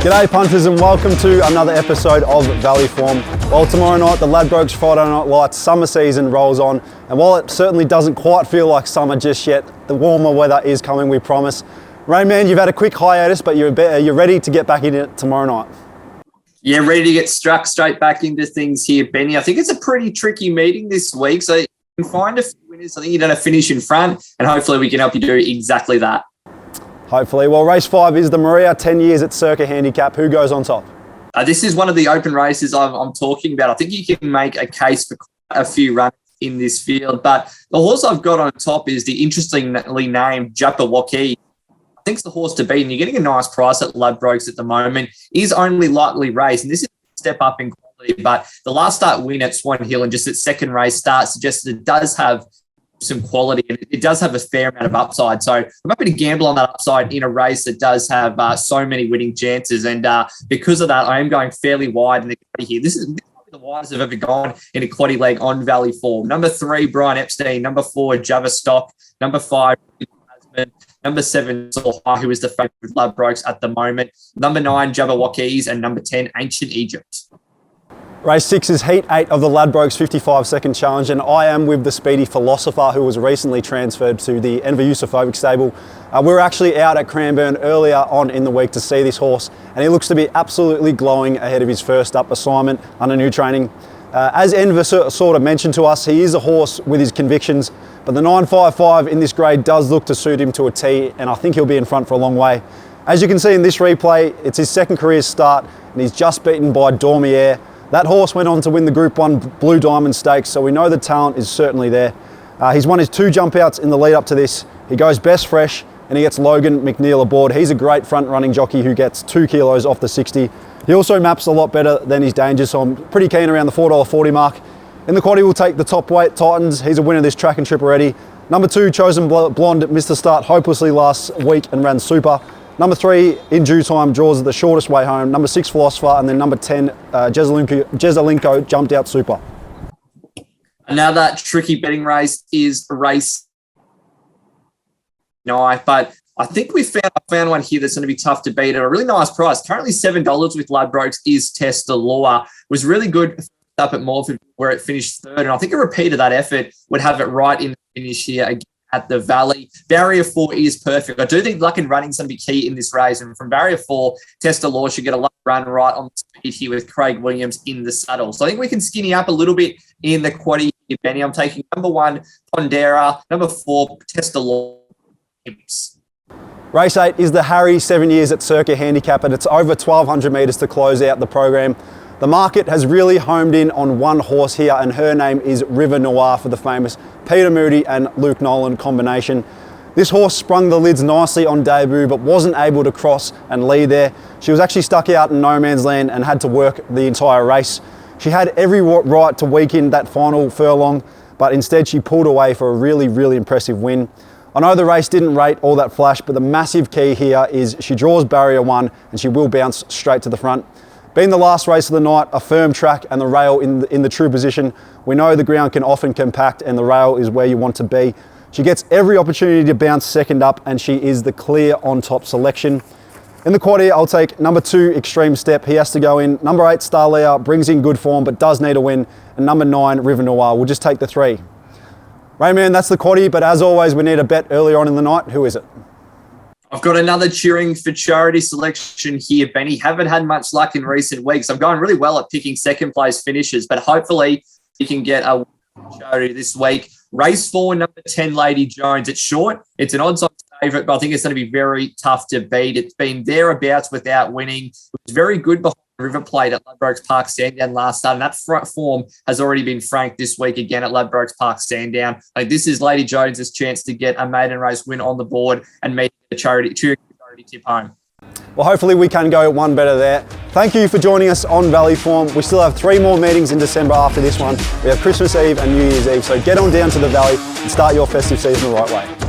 G'day punters and welcome to another episode of Valley Form. Well, tomorrow night the Ladbrokes Friday Night Lights summer season rolls on, and while it certainly doesn't quite feel like summer just yet, the warmer weather is coming, we promise. Rainman, you've had a quick hiatus, but you're ready to get back in it tomorrow night. Yeah, ready to get struck straight back into things here, Benny. I think it's a pretty tricky meeting this week, so you can find a few winners. I think you're going to finish in front, and hopefully we can help you do exactly that. Hopefully. Well, race 5 is the Maria, 10 years at Circa Handicap. Who goes on top? This is one of the open races I'm talking about. I think you can make a case for quite a few runs in this field, but the horse I've got on top is the interestingly named Jabberwocky. I think it's the horse to beat, and you're getting a nice price at Ladbrokes at the moment. Is only lightly raced, and this is a step up in quality, but the last start win at Swan Hill and just its second race start suggests that it does have some quality and it does have a fair amount of upside. So I'm happy to gamble on that upside in a race that does have so many winning chances. And because of that, I am going fairly wide in the quaddy here. This is probably the widest I've ever gone in a quaddy leg on Valley Form. Number 3, Brian Epstein. Number 4, Java Stock. Number 5, Number 7, Saul High, who is the favourite with Ladbrokes at the moment. Number 9, Jabberwockies, and number 10, Ancient Egypt. Race 6 is Heat 8 of the Ladbrokes 55-second challenge, and I am with the speedy Philosopher, who was recently transferred to the Enver Yusufovic stable. We were actually out at Cranbourne earlier on in the week to see this horse, and he looks to be absolutely glowing ahead of his first up assignment under new training. As Enver sort of mentioned to us, he is a horse with his convictions, but the 955 in this grade does look to suit him to a T, and I think he'll be in front for a long way. As you can see in this replay, it's his second career start, and he's just beaten by Dormier. That horse went on to win the Group 1 Blue Diamond Stakes, so we know the talent is certainly there. He's won his 2 jump outs in the lead up to this. He goes best fresh, and he gets Logan McNeil aboard. He's a great front running jockey who gets 2 kilos off the 60. He also maps a lot better than his danger, so I'm pretty keen around the $4.40 mark. In the quaddy, we'll take the top weight, Titans. He's a winner of this track and trip already. Number 2, Chosen Blonde, missed the start hopelessly last week and ran super. Number 3, In Due Time, draws the shortest way home. Number 6, Philosopher, and then number 10, Jezelenko jumped out super. Another tricky betting race is race 9, but I think I found one here that's going to be tough to beat at a really nice price. Currently $7 with Ladbrokes is Testa Law. It was really good up at Morford where it finished 3rd, and I think a repeat of that effort would have it right in the finish here again at the Valley. Barrier 4 is perfect. I do think luck and running is going to be key in this race, and from Barrier 4, Testa Law should get a luck run right on the speed here with Craig Williams in the saddle. So I think we can skinny up a little bit in the quaddy here, Benny. I'm taking number 1, Pondera, number 4, Testa Law. Race 8 is the Harry, 7 years at Circa Handicap, and it's over 1,200 metres to close out the program. The market has really homed in on one horse here, and her name is River Noir for the famous Peter Moody and Luke Nolan combination. This horse sprung the lids nicely on debut, but wasn't able to cross and lead there. She was actually stuck out in no man's land and had to work the entire race. She had every right to weaken that final furlong, but instead she pulled away for a really, really impressive win. I know the race didn't rate all that flash, but the massive key here is she draws barrier 1 and she will bounce straight to the front. Being the last race of the night, a firm track and the rail in the true position, we know the ground can often compact and the rail is where you want to be. She gets every opportunity to bounce second up, and she is the clear on top selection. In the quaddy, I'll take number 2, Extreme Step. He has to go in. Number 8, Starlia, brings in good form but does need a win. And number 9, River Noir. We'll just take the 3. Rayman, that's the quaddy, but as always, we need a bet earlier on in the night. Who is it? I've got another cheering for charity selection here, Benny. Haven't had much luck in recent weeks. I'm going really well at picking second place finishes, but hopefully you can get a charity this week. Race 4, number 10, Lady Jones. It's short. It's an odds-on favourite, but I think it's going to be very tough to beat. It's been thereabouts without winning. It was very good behind River Plate at Ladbrokes Park Sandown last start, and that front form has already been franked this week again at Ladbrokes Park Sandown. This is Lady Jones's chance to get a maiden race win on the board and make a charity tip home. Well, hopefully we can go one better there. Thank you for joining us on Valley Form. We still have 3 more meetings in December after this one. We have Christmas Eve and New Year's Eve, so get on down to the Valley and start your festive season the right way.